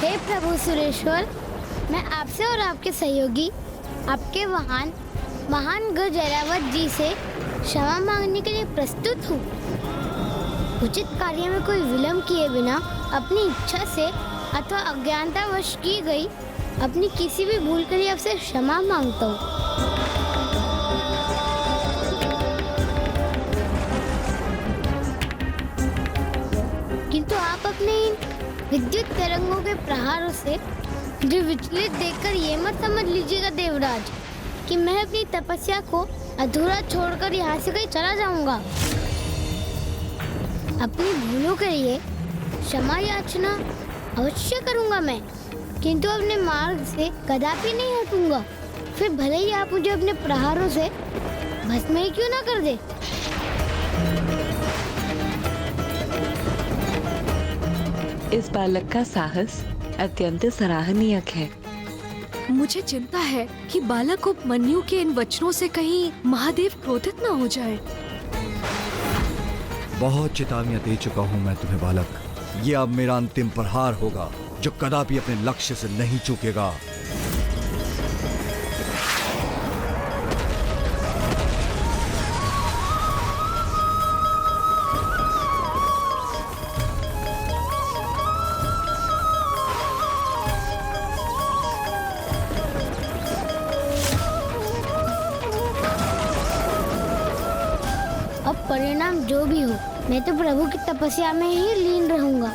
हे प्रभु सुरेश्वर, मैं आपसे और आपके सहयोगी, आपके वाहन महान गज ऐरावत जी से क्षमा मांगने के लिए प्रस्तुत हूँ। उचित कार्य में कोई विलंब किए बिना अपनी इच्छा से अथवा अज्ञानतावश की गई अपनी किसी भी भूल के लिए आपसे क्षमा मांगता हूँ। किंतु आप अपने इन विद्युत तरंगों के प्रहारों से जो विचलित देखकर ये मत समझ लीजिएगा देवराज कि मैं अपनी तपस्या को अधूरा छोड़कर यहाँ से कहीं चला जाऊंगा। अपनी भूलों के लिए क्षमा याचना अवश्य करूंगा मैं, किंतु अपने मार्ग से कदापि नहीं हटूंगा। फिर भले ही आप मुझे अपने प्रहारों से भस्म ही क्यों ना कर दे। इस बालक का साहस अत्यंत सराहनीय है। मुझे चिंता है कि बालक उपमन्यु के इन वचनों से कहीं महादेव क्रोधित न हो जाए। बहुत चेतावनियां दे चुका हूं मैं तुम्हें बालक। ये अब मेरा अंतिम प्रहार होगा जो कदापि अपने लक्ष्य से नहीं चूकेगा। अब परिणाम जो भी हो, मैं तो प्रभु की तपस्या में ही लीन रहूंगा।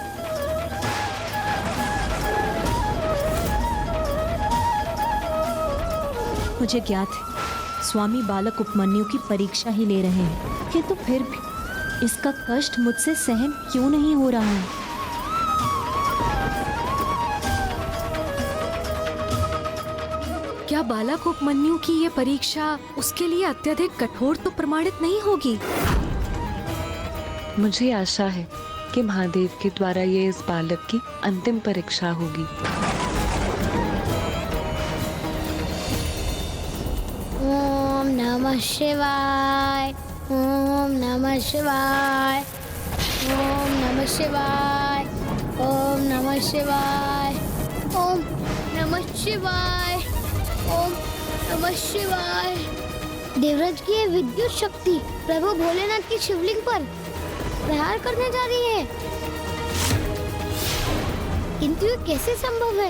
मुझे ज्ञात है स्वामी बालक उपमन्यु की परीक्षा ही ले रहे हैं, किंतु फिर भी इसका कष्ट मुझसे सहन क्यों नहीं हो रहा है। क्या बालक उपमन्यु की ये परीक्षा उसके लिए अत्यधिक कठोर तो प्रमाणित नहीं होगी? मुझे आशा है कि महादेव के द्वारा ये इस बालक की अंतिम परीक्षा होगी। ओम नमः शिवाय, ओम नमः शिवाय, ओम नमः शिवाय, ओम नमः शिवाय, ओम नमः शिवाय, ओम नमः शिवाय। देवराज की ये विद्युत शक्ति प्रभु भोलेनाथ की शिवलिंग पर प्रहार करने जा रही है, किंतु ये कैसे संभव है?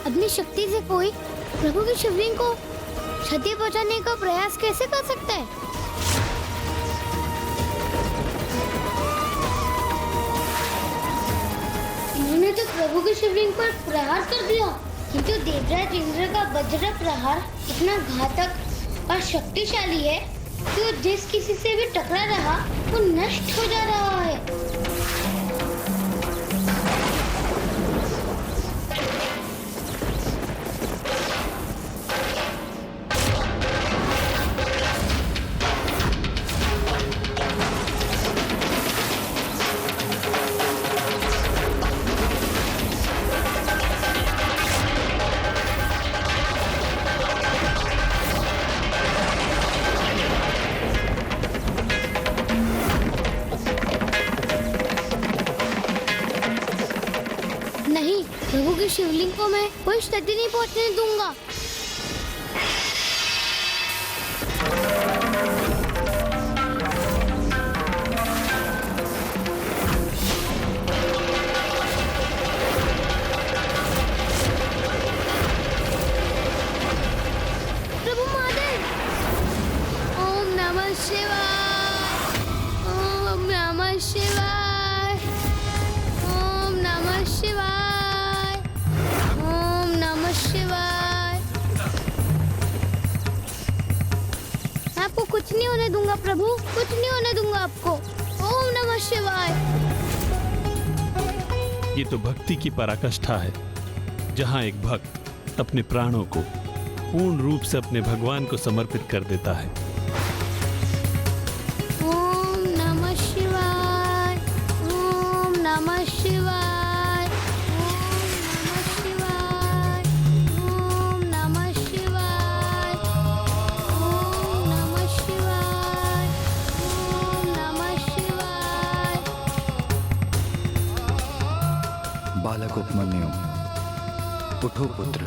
अपनी शक्ति से कोई प्रभु की शिवलिंग को क्षति पहुंचाने का प्रयास कैसे कर सकता है? इन्होंने तो प्रभु की शिवलिंग पर प्रहार कर दिया, किंतु देवराज इंद्र का वज्र प्रहार इतना घातक और शक्तिशाली है कि वो जिस किसी से भी टकरा रहा वो नष्ट हो जा रहा है। नहीं, प्रभु की शिवलिंग को मैं कोई क्षति नहीं पहुंचने दूंगा। प्रभु महादेव, ओम नमः शिवाय, ओम नमः शिवाय, ओम नमः शिवाय, ओम नमः शिवाय। मैं आपको कुछ नहीं होने दूंगा प्रभु, कुछ नहीं होने दूंगा आपको। ओम नमः शिवाय। ये तो भक्ति की पराकाष्ठा है, जहाँ एक भक्त अपने प्राणों को पूर्ण रूप से अपने भगवान को समर्पित कर देता है। ओम नमः शिवाय, ओम नमः शिवाय, ओम नमः शिवाय, ओम नमः शिवाय, ओम नमः शिवाय, ओम नमः शिवाय। बालक उपमन्यु, उठो पुत्र।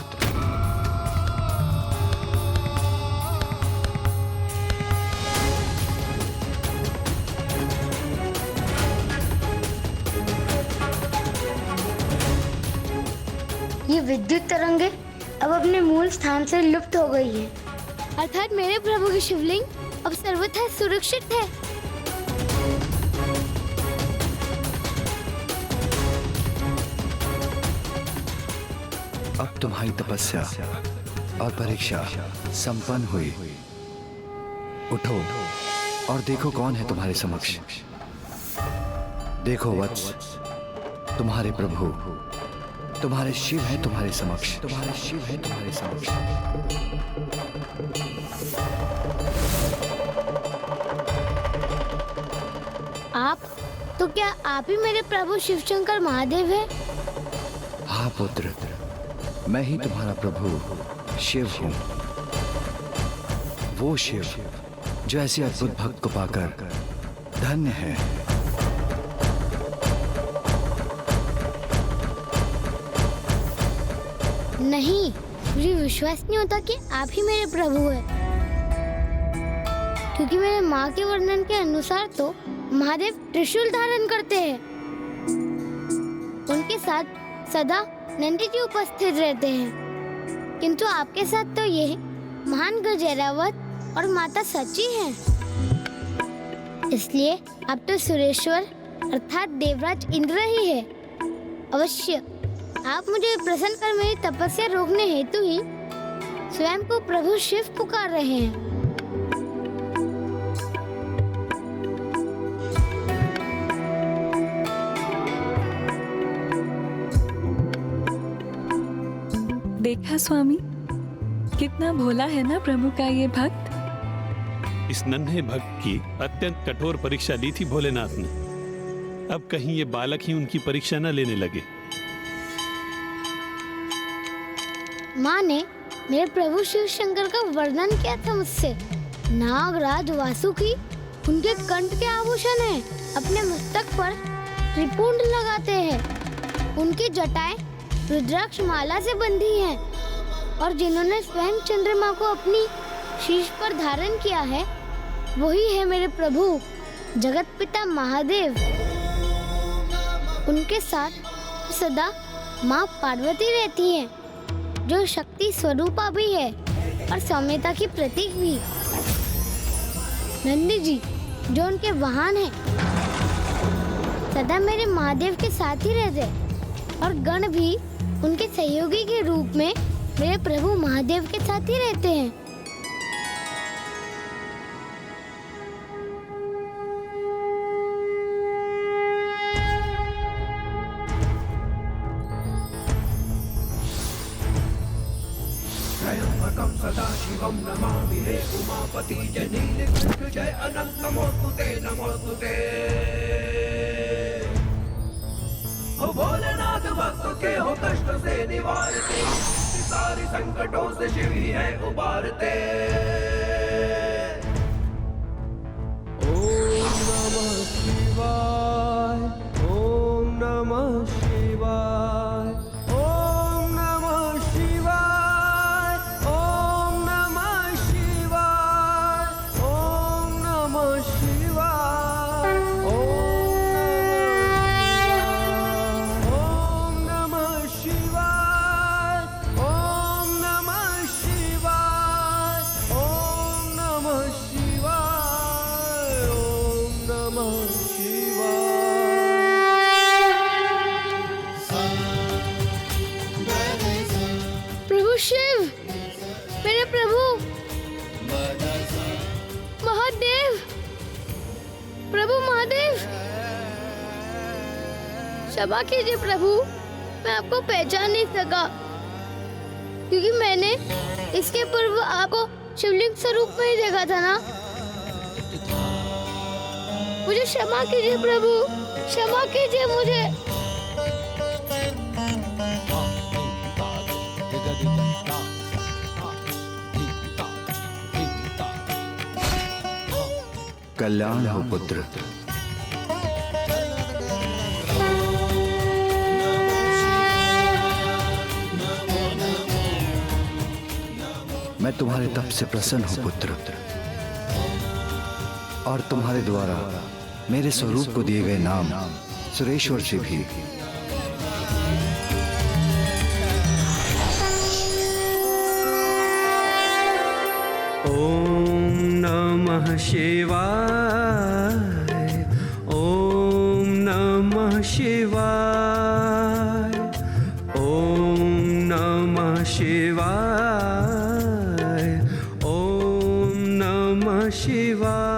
ये विद्युत तरंगे अब अपने मूल स्थान से लुप्त हो गई है, अर्थात मेरे प्रभु की शिवलिंग अब सर्वथा सुरक्षित है। अब तुम्हारी तपस्या और परीक्षा संपन्न हुई। उठो और देखो कौन है तुम्हारे समक्ष। देखो वत्स, तुम्हारे प्रभु, तुम्हारे शिव है तुम्हारे समक्ष, तुम्हारे शिव है तुम्हारे समक्ष। आप तो क्या आप ही मेरे प्रभु शिवशंकर महादेव है? हाँ पुत्र, मैं ही तुम्हारा प्रभु शिव हूँ। वो शिव जो ऐसे अद्भुत भक्त को पाकर धन्य है। नहीं, मुझे विश्वास नहीं होता कि आप ही मेरे प्रभु हैं, क्योंकि मेरे माँ के वर्णन के अनुसार तो महादेव त्रिशूल धारण करते हैं। उनके साथ सदा नंदी जी उपस्थित रहते हैं, किंतु आपके साथ तो ये महान गज ऐरावत और माता सची हैं। इसलिए आप तो सुरेश्वर अर्थात देवराज इंद्र ही है। अवश्य आप मुझे प्रसन्न कर मेरी तपस्या रोकने हेतु ही स्वयं को प्रभु शिव पुकार रहे हैं। देखा स्वामी, कितना भोला है ना प्रभु का ये भक्त। इस नन्हे भक्त की अत्यंत कठोर परीक्षा ली थी भोलेनाथ ने। अब कहीं ये बालक ही उनकी परीक्षा न लेने लगे। माँ ने मेरे प्रभु शिव शंकर का वर्णन किया था मुझसे। नागराज वासुकी उनके कंठ के आभूषण हैं, अपने मस्तक पर त्रिपुंड लगाते हैं, उनकी जटाएं रुद्राक्ष माला से बंधी हैं, और जिन्होंने स्वयं चंद्रमा को अपनी शीश पर धारण किया है वही है मेरे प्रभु जगत पिता महादेव। उनके साथ सदा माँ पार्वती रहती हैं, जो शक्ति स्वरूपा भी है और सौम्यता की प्रतीक भी। नंदी जी जो उनके वाहन हैं, सदा मेरे महादेव के साथ ही रहते, और गण भी उनके सहयोगी के रूप में मेरे प्रभु महादेव के साथ ही रहते हैं। सदाशिवं नमामि हे उमापति जय नीलकंठ जय अनंत नमोस्तुते नमोस्तुते। हो भोलेनाथ भक्त के हो कष्ट से निवारते, सारी संकटों से शिव ही है उबारते। ओम नमः शिवाय, ओम नमः शिवाय, ओम नमः शिवाय, ओम नमः शिवाय, ओम नमः शिवाय, ओम नमः शिवाय, ओम नमः शिवाय, ओम नमः शिवाय, ओम नमः शिवाय। प्रभु शिव, मेरे प्रभु महादेव, प्रभु महादेव, क्षमा कीजिए प्रभु, मैं आपको पहचान नहीं सका, क्योंकि मैंने इसके पूर्व आपको शिवलिंग स्वरूप में ही देखा था ना। मुझे क्षमा कीजिए प्रभु, क्षमा कीजिए मुझे। कल्याण हो पुत्र। नमो मैं तुम्हारे तप से प्रसन्न हूँ पुत्र, और तुम्हारे द्वारा मेरे स्वरूप को दिए गए नाम सुरेश्वर से भी ओम नमः शिवाय, ओम नमः शिवाय, ओम नमः शिवाय, ओम नमः शिवाय।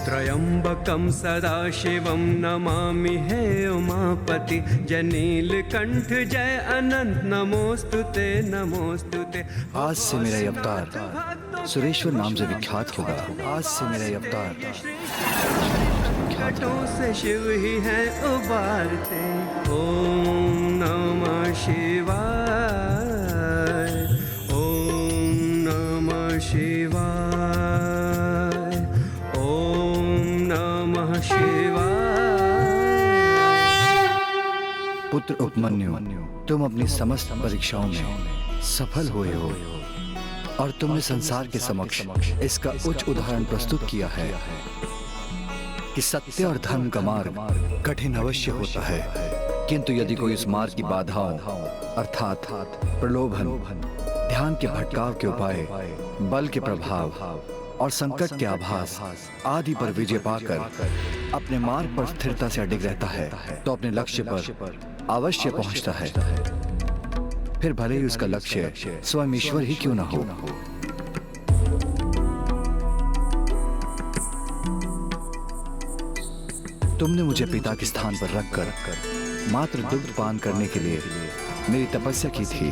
त्र्यंबकं सदाशिवं नमामि हे उमापति, जय नीलकंठ जय अनंत नमोस्तुते नमोस्तुते। आज से मेरा ये अवतार सुरेश्वर नाम से विख्यात होगा। आज से मेरा ये अवतार घाटों से शिव ही है उबारते। ओम नमः शिवाय, ओम नमः शिवाय, ओम नमः शिवाय। पुत्र उपमन्यु, तुम अपनी समस्त परीक्षाओं में सफल हुए हो और तुमने संसार के समक्ष इसका उच्च उदाहरण प्रस्तुत किया है कि सत्य और धर्म का मार्ग कठिन अवश्य होता है, किंतु यदि कोई इस मार्ग की बाधाओं अर्थात प्रलोभन, ध्यान के भटकाव के उपाय, बल के प्रभाव और संकट के आभास आदि पर विजय पाकर अपने मार्ग पर स्थिरता से अडिग रहता है, तो अपने लक्ष्य पर अवश्य पहुंचता है, फिर भले ही उसका लक्ष्य स्वयं ईश्वर ही क्यों न हो। तुमने मुझे पिता के स्थान पर रखकर मात्र दुग्ध पान करने के लिए मेरी तपस्या की थी,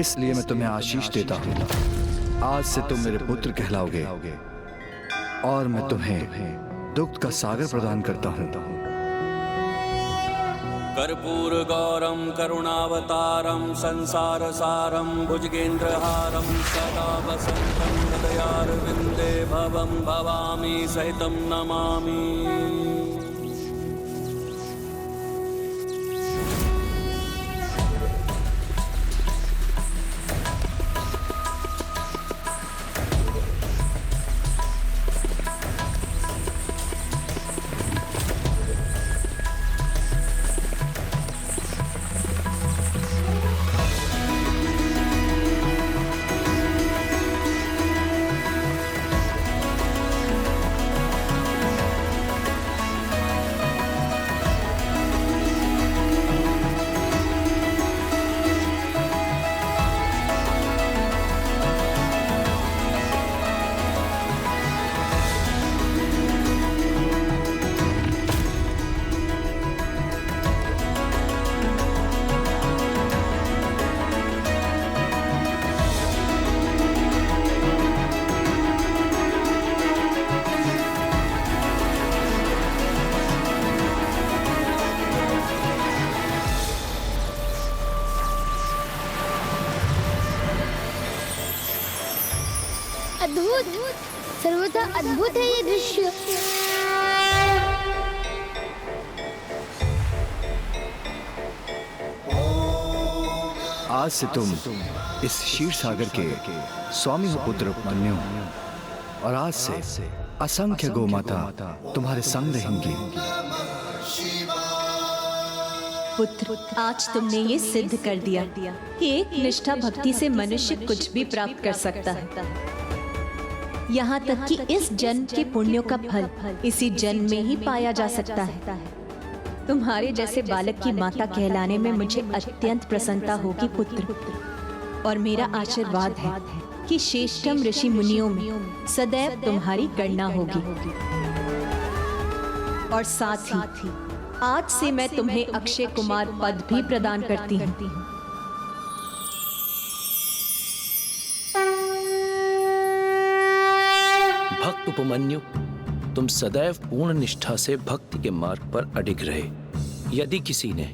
इसलिए मैं तुम्हें आशीष देता हूँ। आज से तुम मेरे पुत्र कहलाओगे और मैं तुम्हें दुग्ध का सागर प्रदान करता हूँ। कर्पूर गौरम करुणावतारम संसार सारम भुजगेन्द्रहारम सदा वसंतम हृदयारविंदे भवम भवामी सहितम नमामि। अद्भुत, सर्वथा अद्भुत है ये दृश्य। आज से तुम इस क्षीर सागर के स्वामी हो पुत्र उपमन्यु, और आज से असंख्य गोमाता तुम्हारे संग रहेंगी। पुत्र, आज तुमने ये सिद्ध कर दिया कि एक निष्ठा भक्ति से मनुष्य कुछ भी प्राप्त कर सकता है। यहाँ तक कि इस जन्म के पुण्यों का फल इसी जन्म में ही पाया जा सकता है। तुम्हारे जैसे बालक की माता कहलाने में मुझे अत्यंत प्रसन्नता होगी पुत्र, और मेरा आशीर्वाद है कि श्रेष्ठतम ऋषि मुनियों में सदैव तुम्हारी गणना होगी। और साथ ही आज से मैं तुम्हें अक्षय कुमार पद भी प्रदान करती हूँ। भक्त उपमन्यु, तुम सदैव पूर्ण निष्ठा से भक्ति के मार्ग पर अडिग रहे। यदि किसी ने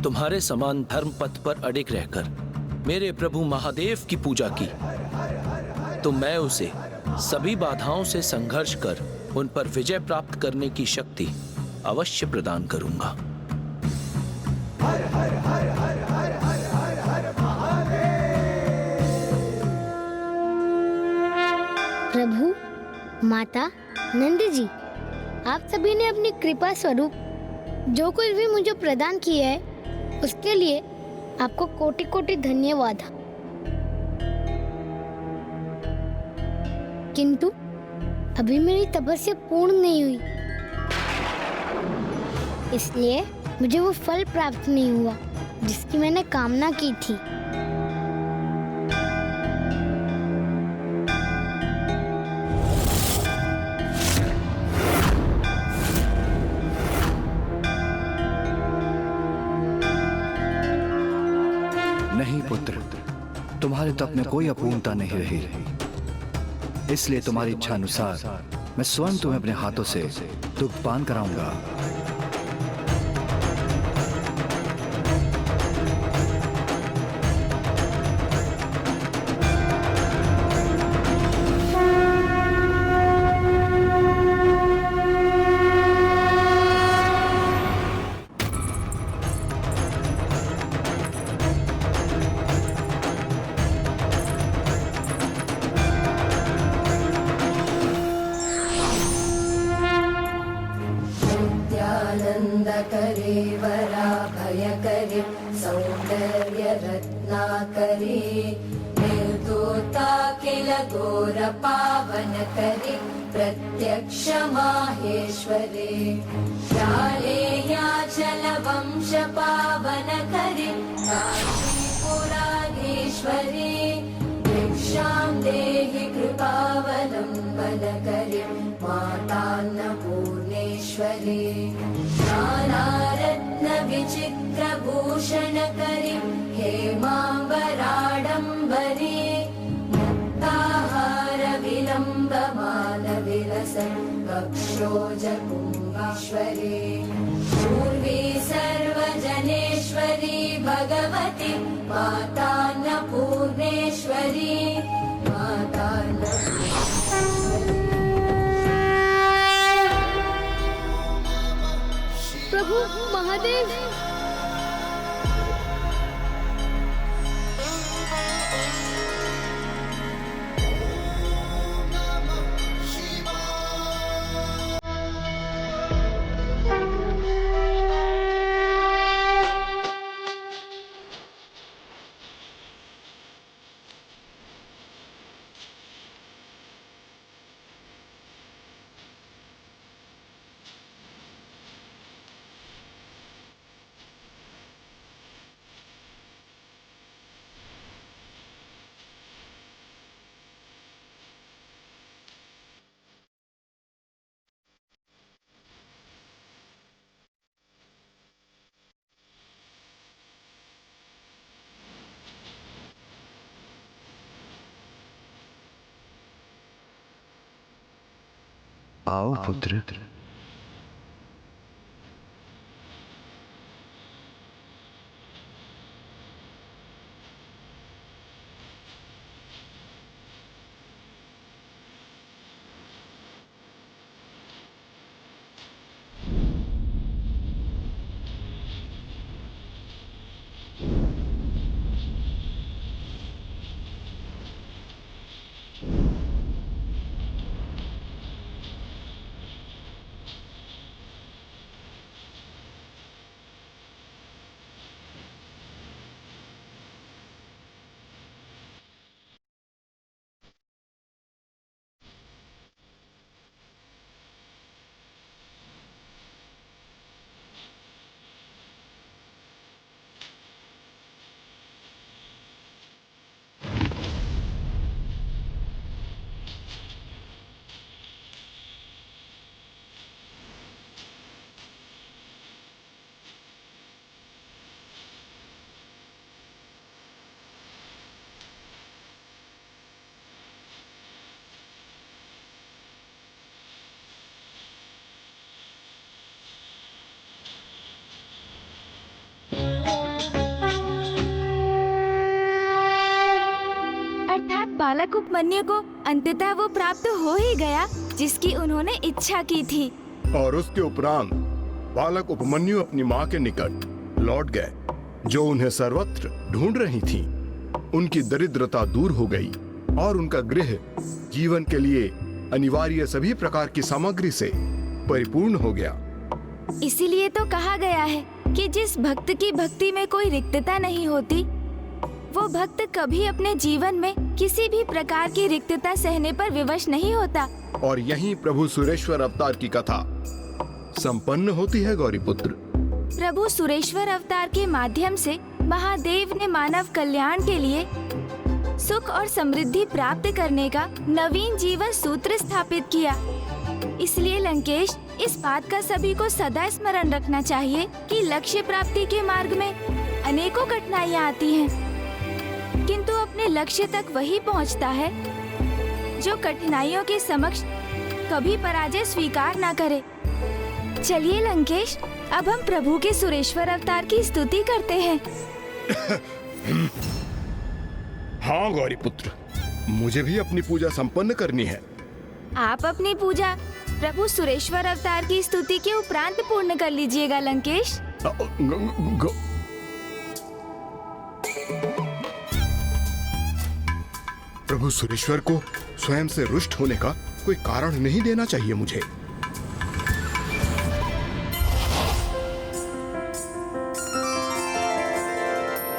तुम्हारे समान धर्म पथ पर अडिग रहकर मेरे प्रभु महादेव की पूजा की, तो मैं उसे सभी बाधाओं से संघर्ष कर उन पर विजय प्राप्त करने की शक्ति अवश्य प्रदान करूंगा। माता, नंद जी, आप सभी ने अपनी कृपा स्वरूप जो कुछ भी मुझे प्रदान किया है उसके लिए आपको कोटि कोटि धन्यवाद। किंतु अभी मेरी तपस्या पूर्ण नहीं हुई, इसलिए मुझे वो फल प्राप्त नहीं हुआ जिसकी मैंने कामना की थी। नहीं पुत्र, तुम्हारे तप में कोई अपूर्णता नहीं रही, इसलिए तुम्हारी इच्छा अनुसार मैं स्वयं तुम्हें अपने हाथों से दुग्ध पान कराऊंगा। करे वराभयकरे सौन्दर्यरत्नाकरे निर्दोता किल घोरपावनकरे प्रत्यक्ष माहेश्वरे शालेयाचलवंशपावनकरे काशीपुराधीश्वरे भिक्षां देहि कृपावलम्बनकरे मातान्नपूर्णेश्वरे नानारत्नविचित्रभूषणकरे हेमाम्बराडम्बरे मुक्ताहारविलम्बमानविलसन् वक्षोजकुम्भेश्वरे पूर्वी सर्वजनेश्वरी भगवती मातान्नपूर्णेश्वरी प्रभु महादेव, आओ पुत्र। बालक उपमन्यु को अंततः वो प्राप्त हो ही गया जिसकी उन्होंने इच्छा की थी। और उसके उपरांत बालक उपमन्यु अपनी माँ के निकट लौट गए, जो उन्हें सर्वत्र ढूंढ रही थी। उनकी दरिद्रता दूर हो गई और उनका गृह जीवन के लिए अनिवार्य सभी प्रकार की सामग्री से परिपूर्ण हो गया। इसीलिए तो कहा गया है कि जिस भक्त की भक्ति में कोई रिक्तता नहीं होती, वो भक्त कभी अपने जीवन में किसी भी प्रकार की रिक्तता सहने पर विवश नहीं होता। और यहीं प्रभु सुरेश्वर अवतार की कथा संपन्न होती है गौरीपुत्र। प्रभु सुरेश्वर अवतार के माध्यम से महादेव ने मानव कल्याण के लिए सुख और समृद्धि प्राप्त करने का नवीन जीवन सूत्र स्थापित किया। इसलिए लंकेश, इस बात का सभी को सदा स्मरण रखना चाहिए कि लक्ष्य प्राप्ति के मार्ग में अनेकों कठिनाइयाँ आती हैं, किंतु अपने लक्ष्य तक वही पहुँचता है जो कठिनाइयों के समक्ष कभी पराजय स्वीकार न करे। चलिए लंकेश, अब हम प्रभु के सुरेश्वर अवतार की स्तुति करते हैं। हाँ गौरीपुत्र, मुझे भी अपनी पूजा संपन्न करनी है। आप अपनी पूजा प्रभु सुरेश्वर अवतार की स्तुति के उपरांत पूर्ण कर लीजिएगा लंकेश। प्रभु सुरेश्वर को स्वयं से रुष्ट होने का कोई कारण नहीं देना चाहिए मुझे।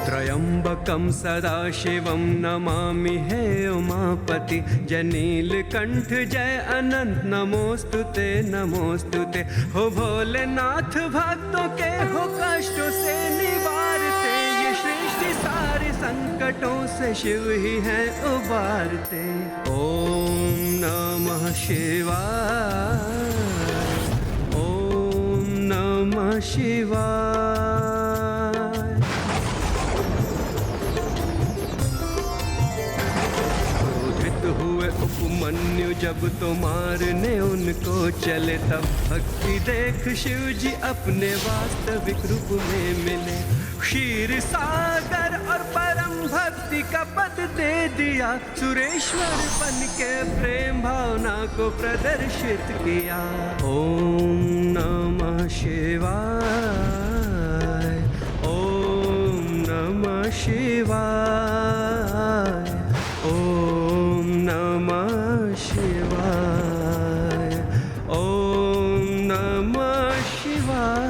त्र्यंबकं सदाशिवं नमामि हे उमापति। जनीलकंठ जय अनंत नमोस्तुते नमोस्तुते। हो भोलेनाथ भक्तों के हो कष्टों से निवारते। ये सृष्टि सारे संकटों से शिव ही है उबारते। ओम नमः शिवाय, ओम नमः शिवाय। उपमन्यु जब तो मारने उनको चले, तब भक्ति देख शिव जी अपने वास्तविक रूप में मिले। क्षीर सागर और परम भक्ति का पद दे दिया। सुरेश्वर बन के प्रेम भावना को प्रदर्शित किया। ओम नमः शिवाय, ओम नमः शिवाय, ओम नमः शिवाय, ओम नमः शिवाय।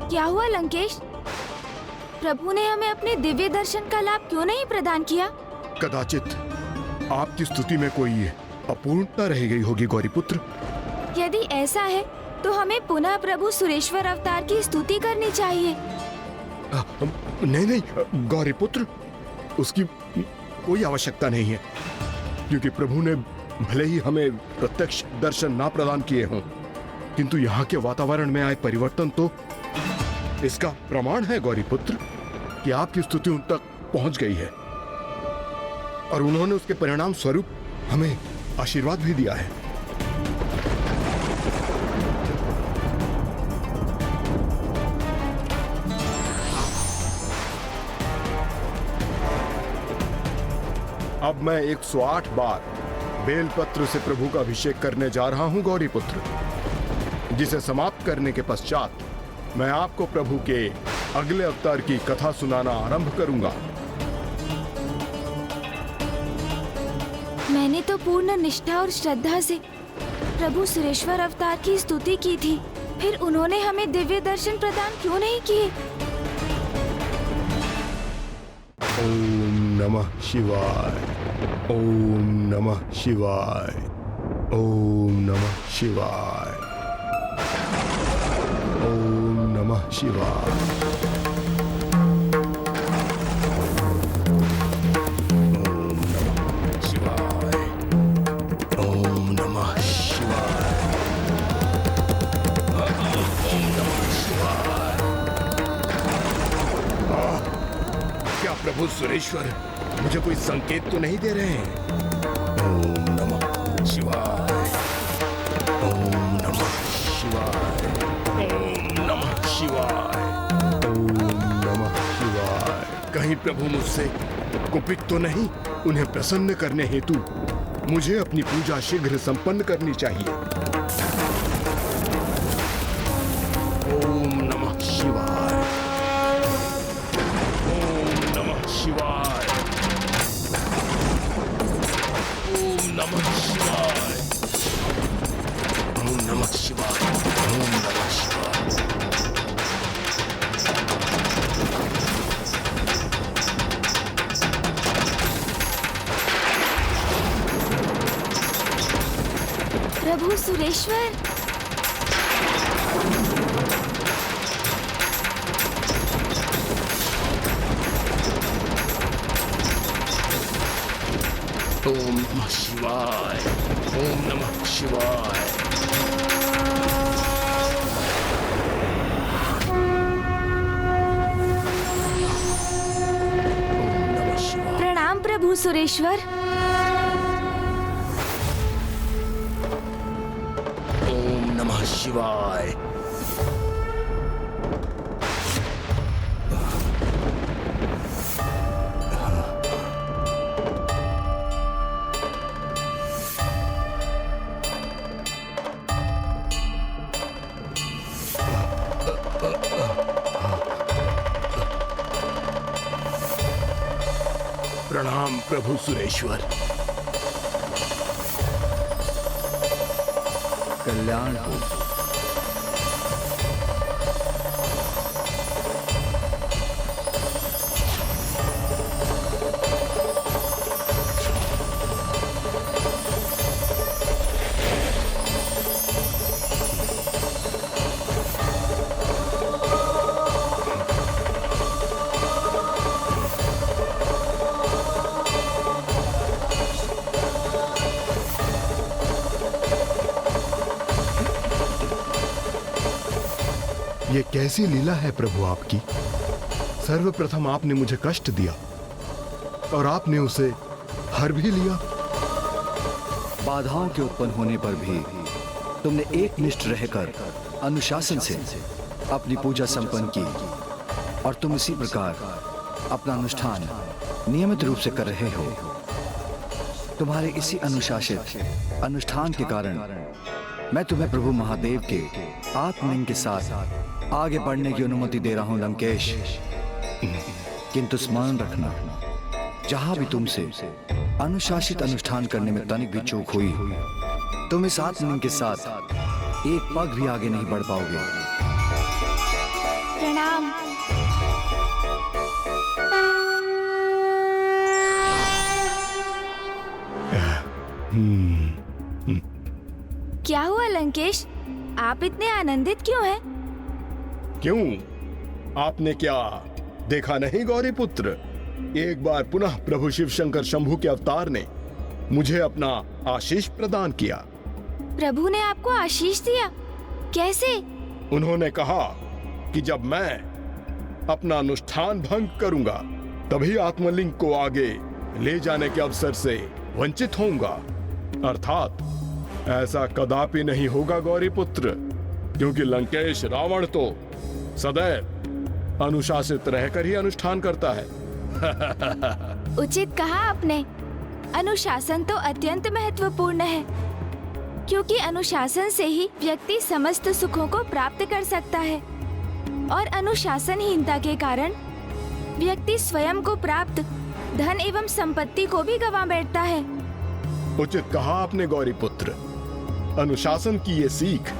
क्या हुआ लंकेश? प्रभु ने हमें अपने दिव्य दर्शन का लाभ क्यों नहीं प्रदान किया? कदाचित आपकी स्तुति में कोई अपूर्णता रह गई होगी गौरीपुत्र। यदि ऐसा है तो हमें पुनः प्रभु सुरेश्वर अवतार की स्तुति करनी चाहिए। नहीं गौरीपुत्र, उसकी कोई आवश्यकता नहीं है, क्योंकि प्रभु ने भले ही हमें प्रत्यक्ष दर्शन ना प्रदान किए हों, किंतु यहाँ के वातावरण में आए परिवर्तन तो इसका प्रमाण है गौरीपुत्र कि आपकी स्तुति उन तक पहुंच गई है और उन्होंने उसके परिणाम स्वरूप हमें आशीर्वाद भी दिया है। अब मैं 108 बार बेलपत्र से प्रभु का अभिषेक करने जा रहा हूं गौरीपुत्र, जिसे समाप्त करने के पश्चात मैं आपको प्रभु के अगले अवतार की कथा सुनाना आरंभ करूंगा। मैंने तो पूर्ण निष्ठा और श्रद्धा से प्रभु सुरेश्वर अवतार की स्तुति की थी, फिर उन्होंने हमें दिव्य दर्शन प्रदान क्यों नहीं किए? ओम नमः शिवाय, ओम नमः शिवाय, ओम नमः शिवाय, ओम नमः शिवाय। प्रभु सुरेश्वर मुझे कोई संकेत तो नहीं दे रहे हैं? ओम नमः शिवाय, ओम नमः शिवाय, ओम नमः शिवाय, ओम नमः शिवाय। कहीं प्रभु मुझसे कुपित तो नहीं? उन्हें प्रसन्न करने हेतु मुझे अपनी पूजा शीघ्र संपन्न करनी चाहिए। नमः शिवाय। ओम नमः शिवाय। ओम नमः शिवाय। ओम नमः शिवाय। ओम नमः शिवाय। प्रभु सुरेश्वर, ओम नमः शिवाय। ओम नमः शिवाय। प्रणाम प्रभु सुरेश्वर। ओम नमः शिवाय। प्रणाम प्रभु सुरेश्वर। कल्याण हो। ये कैसी लीला है प्रभु आपकी। सर्वप्रथम आपने मुझे कष्ट दिया और आपने उसे हर भी लिया। बाधाओं के उत्पन्न होने पर भी तुमने एकनिष्ठ रहकर अनुशासन से अपनी पूजा संपन्न की और तुम इसी प्रकार अपना अनुष्ठान नियमित रूप से कर रहे हो। तुम्हारे इसी अनुशासित अनुष्ठान के कारण मैं तुम्हें प्रभु महादेव के आत्मलिंग के साथ आगे बढ़ने की अनुमति दे रहा हूं लंकेश। किंतु स्मरण रखना, जहां भी तुमसे अनुशासित अनुष्ठान करने में तनिक भी चूक हुई, तुम इस आत्मलिंग के साथ एक पग भी आगे नहीं बढ़ पाओगे। प्रणाम। क्या हुआ लंकेश, आप इतने आनंदित क्यों हैं? क्यों, आपने क्या देखा नहीं गौरी पुत्र? एक बार पुनः प्रभु शिव शंकर शंभु के अवतार ने मुझे अपना आशीष प्रदान किया। प्रभु ने आपको आशीष दिया? कैसे? उन्होंने कहा कि जब मैं अपना अनुष्ठान भंग करूंगा तभी आत्मलिंग को आगे ले जाने के अवसर से वंचित होऊंगा। अर्थात ऐसा कदापि नहीं होगा गौरी पुत्र, क्योंकि लंकेश रावण तो सदैव अनुशासित रहकर ही अनुष्ठान करता है। उचित कहा आपने। अनुशासन तो अत्यंत महत्वपूर्ण है, क्योंकि अनुशासन से ही व्यक्ति समस्त सुखों को प्राप्त कर सकता है और अनुशासनहीनता के कारण व्यक्ति स्वयं को प्राप्त धन एवं संपत्ति को भी गंवा बैठता है। उचित कहा आपने गौरी पुत्र। अनुशासन की ये सीख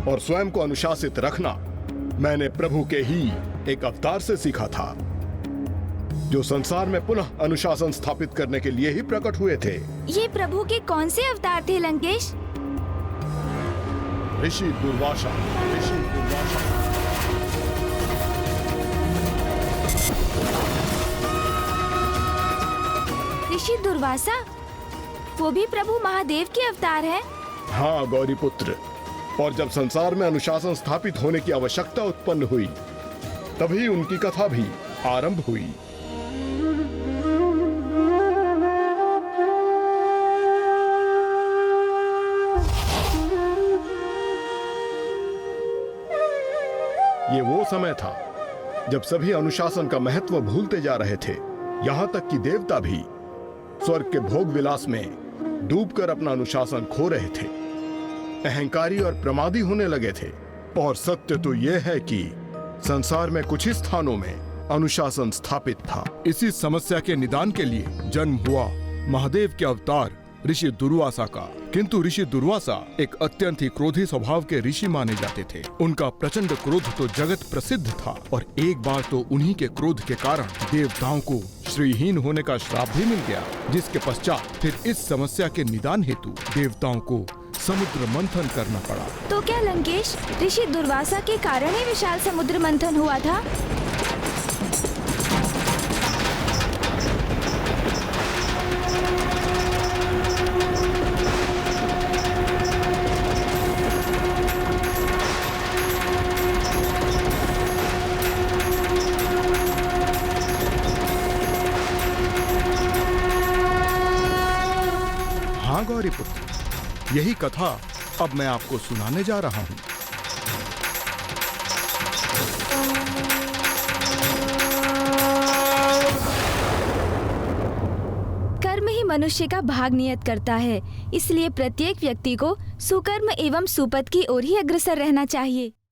और स्वयं को अनुशासित रखना मैंने प्रभु के ही एक अवतार से सीखा था, जो संसार में पुनः अनुशासन स्थापित करने के लिए ही प्रकट हुए थे। ये प्रभु के कौन से अवतार थे लंकेश? ऋषि दुर्वासा। ऋषि दुर्वासा। ऋषि दुर्वासा, वो भी प्रभु महादेव के अवतार हैं? हाँ गौरी पुत्र, और जब संसार में अनुशासन स्थापित होने की आवश्यकता उत्पन्न हुई, तभी उनकी कथा भी आरंभ हुई। ये वो समय था जब सभी अनुशासन का महत्व भूलते जा रहे थे। यहाँ तक कि देवता भी स्वर्ग के भोग विलास में डूबकर अपना अनुशासन खो रहे थे, अहंकारी और प्रमादी होने लगे थे। और सत्य तो यह है कि संसार में कुछ ही स्थानों में अनुशासन स्थापित था। इसी समस्या के निदान के लिए जन्म हुआ महादेव के अवतार ऋषि दुर्वासा का। किंतु ऋषि दुर्वासा एक अत्यंत ही क्रोधी स्वभाव के ऋषि माने जाते थे। उनका प्रचंड क्रोध तो जगत प्रसिद्ध था और एक बार तो उन्हीं के क्रोध के कारण देवताओं को श्रीहीन होने का श्राप भी मिल गया, जिसके पश्चात फिर इस समस्या के निदान हेतु देवताओं को समुद्र मंथन करना पड़ा। तो क्या लंकेश, ऋषि दुर्वासा के कारण ही विशाल समुद्र मंथन हुआ था? हाँ गौरी पुत्र, यही कथा अब मैं आपको सुनाने जा रहा हूँ। कर्म ही मनुष्य का भाग नियत करता है, इसलिए प्रत्येक व्यक्ति को सुकर्म एवं सुपथ की ओर ही अग्रसर रहना चाहिए।